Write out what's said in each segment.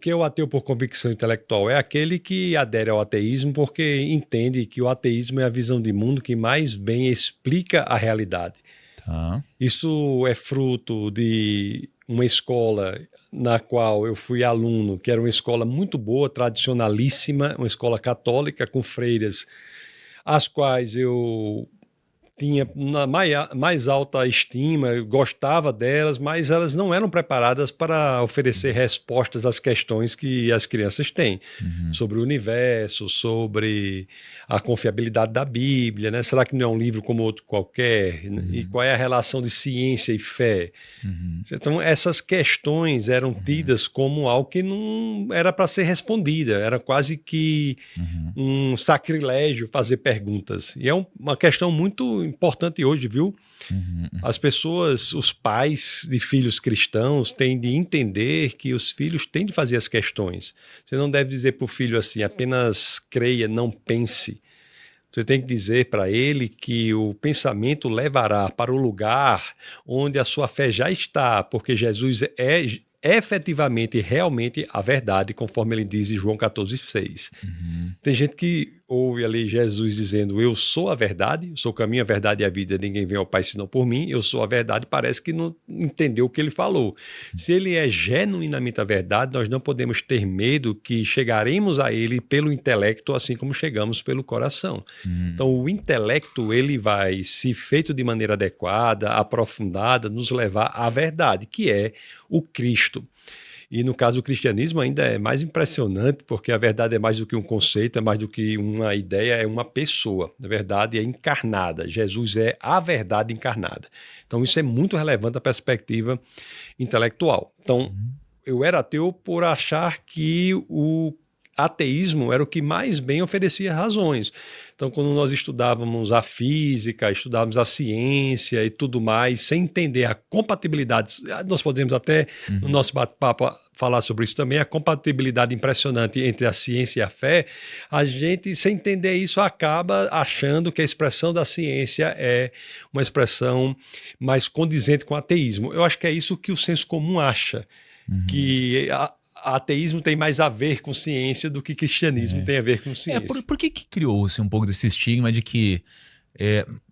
Que o ateu por convicção intelectual é aquele que adere ao ateísmo porque entende que o ateísmo é a visão de mundo que mais bem explica a realidade. Tá. Isso é fruto de uma escola na qual eu fui aluno, que era uma escola muito boa, tradicionalíssima, uma escola católica com freiras, as quais eu tinha na mais alta estima, gostava delas, mas elas não eram preparadas para oferecer respostas às questões que as crianças têm sobre o universo, sobre a confiabilidade da Bíblia, né? Será que não é um livro como outro qualquer? E qual é a relação de ciência e fé? Então, essas questões eram tidas como algo que não era para ser respondida, era quase que um sacrilégio fazer perguntas. E é uma questão muito importante hoje, viu? As pessoas, os pais de filhos cristãos têm de entender que os filhos têm de fazer as questões. Você não deve dizer para o filho assim, apenas creia, não pense. Você tem que dizer para ele que o pensamento levará para o lugar onde a sua fé já está, porque Jesus é efetivamente e realmente a verdade, conforme ele diz em João 14,6. Tem gente que ouve ali Jesus dizendo, eu sou a verdade, eu sou o caminho, a verdade e a vida, ninguém vem ao Pai senão por mim, eu sou a verdade, parece que não entendeu o que ele falou. Se ele é genuinamente a verdade, nós não podemos ter medo que chegaremos a ele pelo intelecto, assim como chegamos pelo coração. Então, o intelecto, ele vai, se feito de maneira adequada, aprofundada, nos levar à verdade, que é o Cristo. E no caso do cristianismo ainda é mais impressionante, porque a verdade é mais do que um conceito, é mais do que uma ideia, é uma pessoa. A verdade é encarnada. Jesus é a verdade encarnada. Então isso é muito relevante da perspectiva intelectual. Então, eu era ateu por achar que o ateísmo era o que mais bem oferecia razões. Então, quando nós estudávamos a física, estudávamos a ciência e tudo mais, sem entender a compatibilidade, nós podemos até, no nosso bate-papo, falar sobre isso também, a compatibilidade impressionante entre a ciência e a fé, a gente, sem entender isso, acaba achando que a expressão da ciência é uma expressão mais condizente com o ateísmo. Eu acho que é isso que o senso comum acha, que ateísmo tem mais a ver com ciência do que cristianismo tem a ver com ciência. Por que criou-se um pouco desse estigma de que,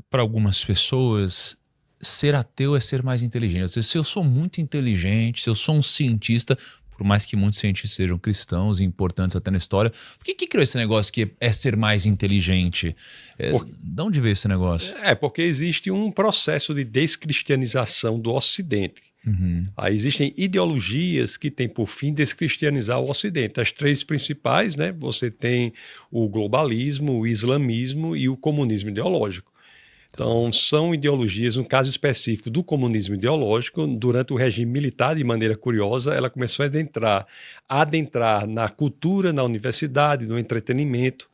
para algumas pessoas, ser ateu é ser mais inteligente? Se eu sou muito inteligente, se eu sou um cientista, por mais que muitos cientistas sejam cristãos e importantes até na história, por que criou esse negócio que é ser mais inteligente? De onde veio esse negócio? Porque existe um processo de descristianização do Ocidente. Aí existem ideologias que têm por fim descristianizar o Ocidente. As três principais, né? Você tem o globalismo, o islamismo e o comunismo ideológico. Então, são ideologias, no caso específico do comunismo ideológico, durante o regime militar, de maneira curiosa, ela começou a adentrar na cultura, na universidade, no entretenimento,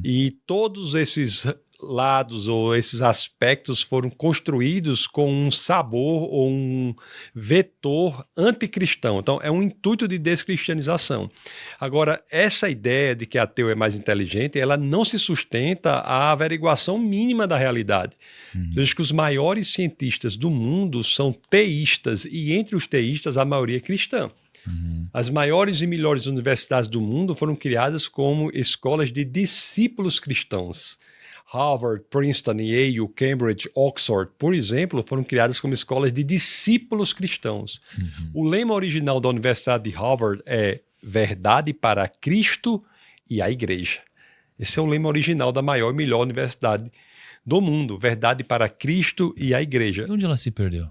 e todos esses lados ou esses aspectos foram construídos com um sabor ou um vetor anticristão. Então, é um intuito de descristianização. Agora, essa ideia de que ateu é mais inteligente, ela não se sustenta à averiguação mínima da realidade. Veja que os maiores cientistas do mundo são teístas, e entre os teístas, a maioria é cristã. As maiores e melhores universidades do mundo foram criadas como escolas de discípulos cristãos. Harvard, Princeton, Yale, Cambridge, Oxford, por exemplo, foram criadas como escolas de discípulos cristãos. O lema original da Universidade de Harvard é Verdade para Cristo e a Igreja. Esse é o lema original da maior e melhor universidade do mundo, Verdade para Cristo e a Igreja. E onde ela se perdeu?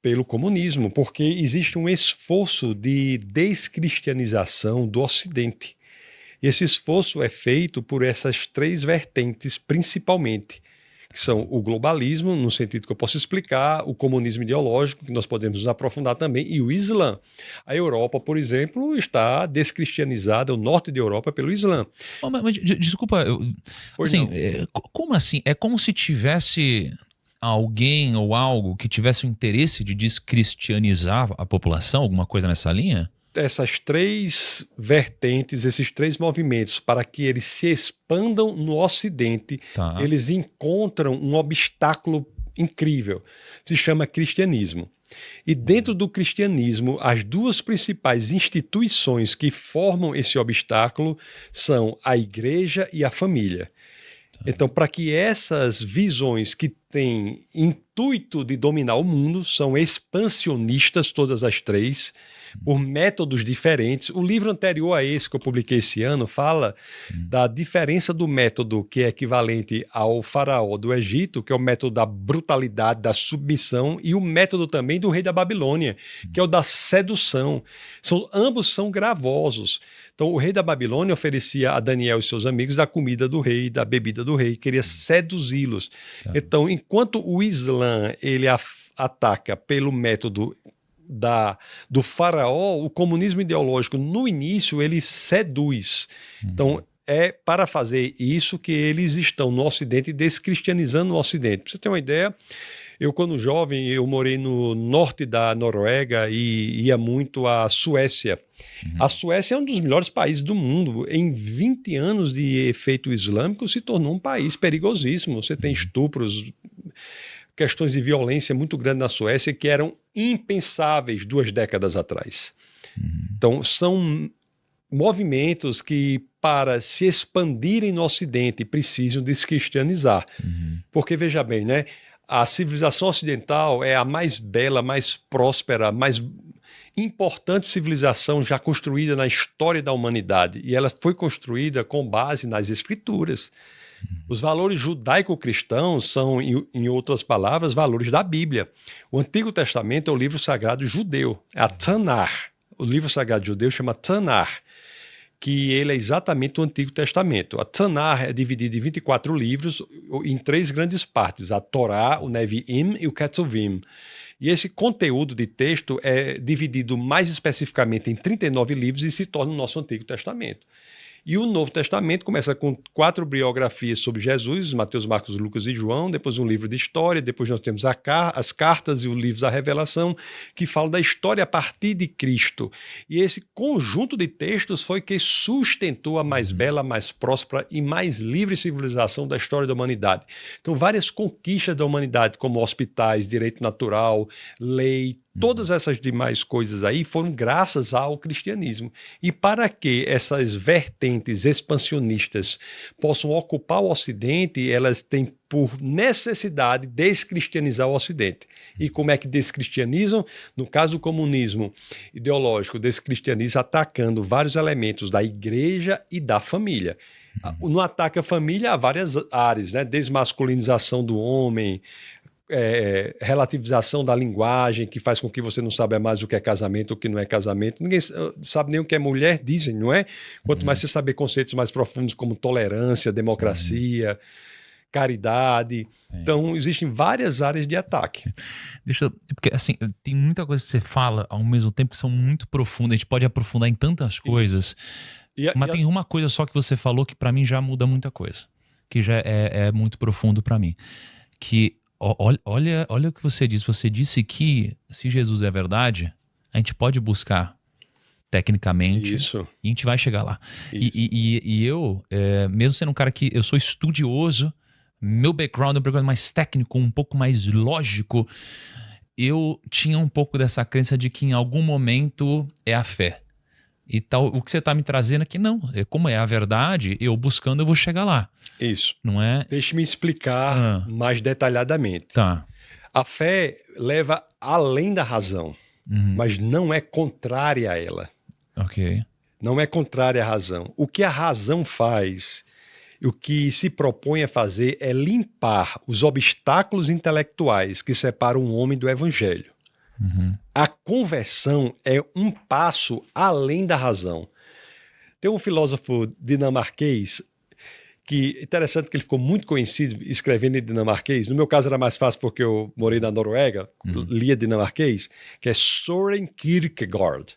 Pelo comunismo, porque existe um esforço de descristianização do Ocidente. Esse esforço é feito por essas três vertentes, principalmente, que são o globalismo, no sentido que eu posso explicar, o comunismo ideológico, que nós podemos nos aprofundar também, e o Islã. A Europa, por exemplo, está descristianizada, o norte da Europa, pelo Islã. Mas desculpa, como assim? É como se tivesse alguém ou algo que tivesse o interesse de descristianizar a população, alguma coisa nessa linha? Essas três vertentes, esses três movimentos, para que eles se expandam no Ocidente, eles encontram um obstáculo incrível. Se chama cristianismo. E dentro do cristianismo, as duas principais instituições que formam esse obstáculo são a igreja e a família. Então, para que essas visões que têm intuito de dominar o mundo, são expansionistas, todas as três, por métodos diferentes. O livro anterior a esse que eu publiquei esse ano fala da diferença do método que é equivalente ao faraó do Egito, que é o método da brutalidade, da submissão, e o método também do rei da Babilônia, que é o da sedução. Ambos são gravosos. Então, o rei da Babilônia oferecia a Daniel e seus amigos a comida do rei, da bebida do rei, queria seduzi-los. Então, enquanto o Islã ele ataca pelo método do faraó, o comunismo ideológico, no início, ele seduz. Então, é para fazer isso que eles estão no Ocidente, descristianizando o Ocidente. Para você ter uma ideia, eu, quando jovem, eu morei no norte da Noruega e ia muito à Suécia. A Suécia é um dos melhores países do mundo. Em 20 anos de efeito islâmico, se tornou um país perigosíssimo. Você tem estupros, questões de violência muito grande na Suécia que eram impensáveis 2 décadas atrás. Então, são movimentos que, para se expandirem no Ocidente, precisam descristianizar. Porque, veja bem, né? A civilização ocidental é a mais bela, mais próspera, mais importante civilização já construída na história da humanidade. E ela foi construída com base nas escrituras. Os valores judaico-cristãos são, em outras palavras, valores da Bíblia. O Antigo Testamento é o livro sagrado judeu, é a Tanar. O livro sagrado judeu chama Tanar, que ele é exatamente o Antigo Testamento. A Tanar é dividida em 24 livros, em 3 grandes partes, a Torá, o Nevi'im e o Ketuvim. E esse conteúdo de texto é dividido mais especificamente em 39 livros e se torna o nosso Antigo Testamento. E o Novo Testamento começa com 4 biografias sobre Jesus, Mateus, Marcos, Lucas e João, depois um livro de história, depois nós temos as cartas e o livro da Revelação, que falam da história a partir de Cristo. E esse conjunto de textos foi que sustentou a mais bela, mais próspera e mais livre civilização da história da humanidade. Então, várias conquistas da humanidade, como hospitais, direito natural, lei, todas essas demais coisas aí foram graças ao cristianismo. E para que essas vertentes expansionistas possam ocupar o Ocidente, elas têm por necessidade descristianizar o Ocidente. E como é que descristianizam? No caso do comunismo ideológico, descristianiza atacando vários elementos da igreja e da família. No ataque à família há várias áreas, né? Desmasculinização do homem, relativização da linguagem, que faz com que você não saiba mais o que é casamento, o que não é casamento. Ninguém sabe nem o que é mulher, dizem, não é? Quanto mais você saber conceitos mais profundos como tolerância, democracia, caridade. Então, existem várias áreas de ataque. Porque assim, tem muita coisa que você fala ao mesmo tempo que são muito profundas. A gente pode aprofundar em tantas coisas. Mas tem uma coisa só que você falou que para mim já muda muita coisa. Que já é muito profundo para mim. Que olha o que você disse. Você disse que se Jesus é verdade, a gente pode buscar tecnicamente. Isso. E a gente vai chegar lá. E eu, mesmo sendo um cara que eu sou estudioso, meu background é um background mais técnico, um pouco mais lógico, eu tinha um pouco dessa crença de que em algum momento é a fé. E tal, o que você está me trazendo aqui, não. Como é a verdade, eu buscando, eu vou chegar lá. Isso. Não é? Deixe-me explicar mais detalhadamente. Tá. A fé leva além da razão, mas não é contrária a ela. Ok. Não é contrária à razão. O que a razão faz, o que se propõe a fazer é limpar os obstáculos intelectuais que separam o homem do evangelho. A conversão é um passo além da razão. Tem um filósofo dinamarquês que é interessante que ele ficou muito conhecido escrevendo em dinamarquês. No meu caso era mais fácil porque eu morei na Noruega, lia dinamarquês, que é Søren Kierkegaard,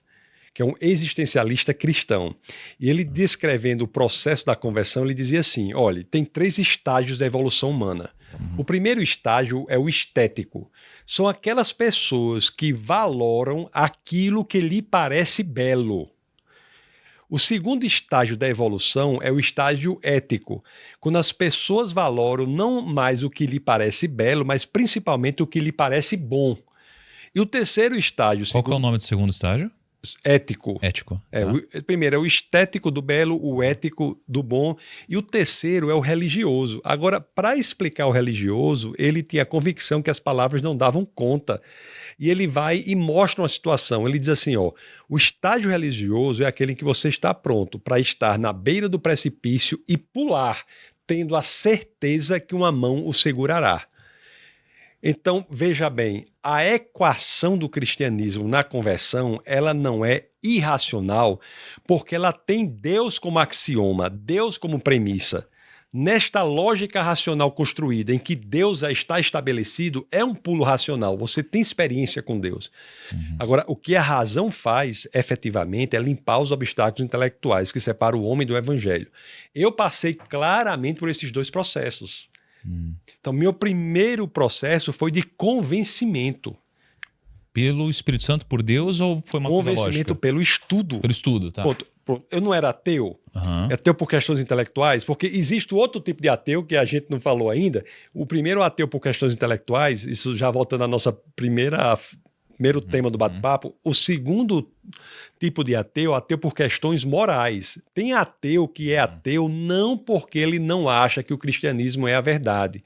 que é um existencialista cristão. E ele, descrevendo o processo da conversão, ele dizia assim, olha, tem 3 estágios da evolução humana. O primeiro estágio é o estético. São aquelas pessoas que valoram aquilo que lhe parece belo. O segundo estágio da evolução é o estágio ético, quando as pessoas valoram não mais o que lhe parece belo, mas principalmente o que lhe parece bom. E o terceiro estágio, Qual que é o nome do segundo estágio? ético. Ético. Primeiro é o estético do belo, o ético do bom, e o terceiro é o religioso. Agora, para explicar o religioso, ele tinha a convicção que as palavras não davam conta. E ele vai e mostra uma situação. Ele diz assim, ó, o estágio religioso é aquele em que você está pronto para estar na beira do precipício e pular, tendo a certeza que uma mão o segurará. Então, veja bem, a equação do cristianismo na conversão, ela não é irracional, porque ela tem Deus como axioma, Deus como premissa. Nesta lógica racional construída, em que Deus já está estabelecido, é um pulo racional, você tem experiência com Deus. Agora, o que a razão faz, efetivamente, é limpar os obstáculos intelectuais que separam o homem do evangelho. Eu passei claramente por esses dois processos. Então, meu primeiro processo foi de convencimento. Pelo Espírito Santo, por Deus, ou foi uma coisa lógica? Convencimento pelo estudo. Pelo estudo, tá. Pronto. Eu não era ateu. Ateu por questões intelectuais, porque existe outro tipo de ateu que a gente não falou ainda. O primeiro ateu por questões intelectuais, isso já voltando à nossa primeiro tema do bate-papo. O segundo tipo de ateu, ateu por questões morais. Tem ateu que é ateu não porque ele não acha que o cristianismo é a verdade.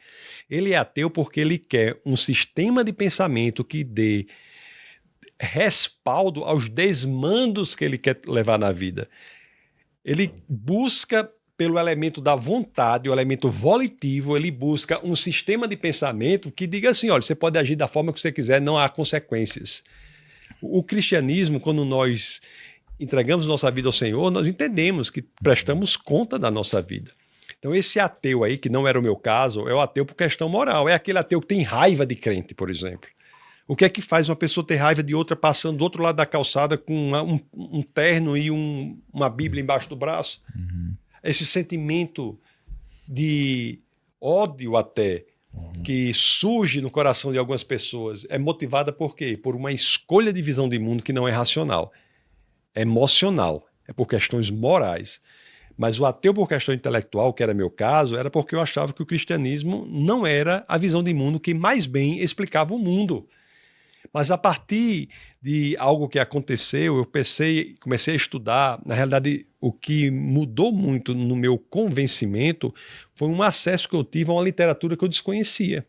Ele é ateu porque ele quer um sistema de pensamento que dê respaldo aos desmandos que ele quer levar na vida. Ele busca pelo elemento da vontade, o elemento volitivo, ele busca um sistema de pensamento que diga assim, olha, você pode agir da forma que você quiser, não há consequências. O cristianismo, quando nós entregamos nossa vida ao Senhor, nós entendemos que prestamos conta da nossa vida. Então esse ateu aí, que não era o meu caso, é o ateu por questão moral, é aquele ateu que tem raiva de crente, por exemplo. O que é que faz uma pessoa ter raiva de outra passando do outro lado da calçada com um terno e uma Bíblia embaixo do braço? Esse sentimento de ódio até que surge no coração de algumas pessoas é motivada por quê? Por uma escolha de visão de mundo que não é racional, é emocional, é por questões morais. Mas o ateu por questão intelectual, que era meu caso, era porque eu achava que o cristianismo não era a visão de mundo que mais bem explicava o mundo. Mas a partir de algo que aconteceu, eu comecei a estudar. Na realidade, o que mudou muito no meu convencimento foi um acesso que eu tive a uma literatura que eu desconhecia.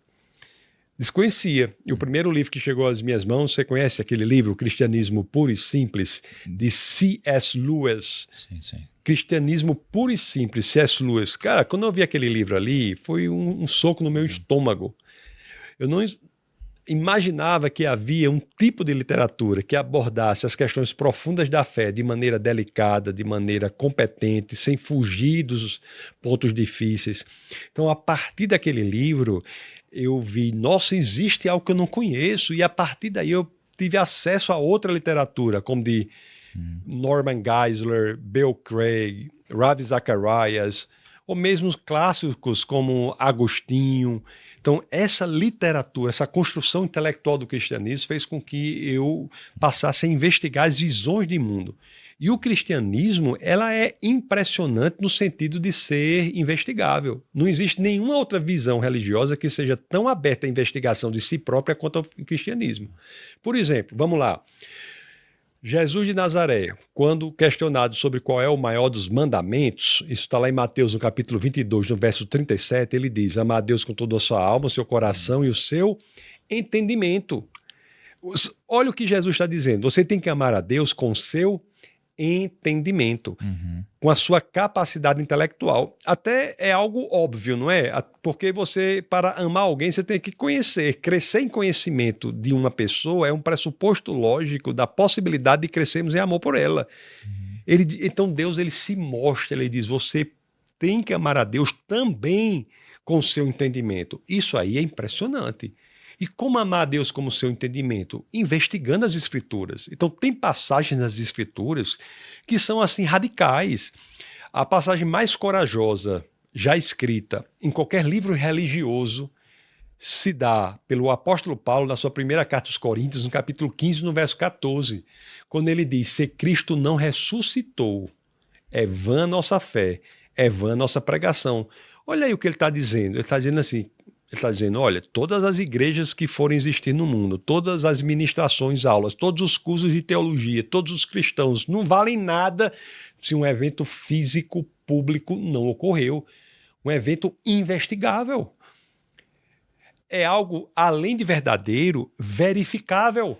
E o primeiro livro que chegou às minhas mãos, você conhece aquele livro, Cristianismo Puro e Simples, de C.S. Lewis? Sim. Cristianismo Puro e Simples, C.S. Lewis. Cara, quando eu vi aquele livro ali, foi um soco no meu estômago. Eu não imaginava que havia um tipo de literatura que abordasse as questões profundas da fé de maneira delicada, de maneira competente, sem fugir dos pontos difíceis. Então, a partir daquele livro, eu vi, nossa, existe algo que eu não conheço, e a partir daí eu tive acesso a outra literatura, como de Norman Geisler, Bill Craig, Ravi Zacharias, ou mesmo clássicos como Agostinho. Então, essa literatura, essa construção intelectual do cristianismo fez com que eu passasse a investigar as visões de mundo. E o cristianismo, ela é impressionante no sentido de ser investigável. Não existe nenhuma outra visão religiosa que seja tão aberta à investigação de si própria quanto o cristianismo. Por exemplo, vamos lá. Jesus de Nazaré, quando questionado sobre qual é o maior dos mandamentos, isso está lá em Mateus, no capítulo 22, no verso 37, ele diz, amar a Deus com toda a sua alma, o seu coração e o seu entendimento. Olha o que Jesus está dizendo, você tem que amar a Deus com o seu entendimento, com a sua capacidade intelectual. Até é algo óbvio, não é? Porque você, para amar alguém, você tem que conhecer. Crescer em conhecimento de uma pessoa é um pressuposto lógico da possibilidade de crescermos em amor por ela. Então Deus, ele se mostra, ele diz, você tem que amar a Deus também com o seu entendimento. Isso aí é impressionante. E como amar a Deus como seu entendimento? Investigando as Escrituras. Então, tem passagens nas Escrituras que são assim radicais. A passagem mais corajosa já escrita em qualquer livro religioso se dá pelo apóstolo Paulo na sua primeira carta aos Coríntios, no capítulo 15, no verso 14, quando ele diz, se Cristo não ressuscitou, é vã nossa fé, é vã nossa pregação. Olha aí o que ele está dizendo. Ele está dizendo assim, Ele está dizendo, olha, todas as igrejas que forem existir no mundo, todas as ministrações, aulas, todos os cursos de teologia, todos os cristãos não valem nada se um evento físico público não ocorreu. Um evento investigável. É algo, além de verdadeiro, verificável.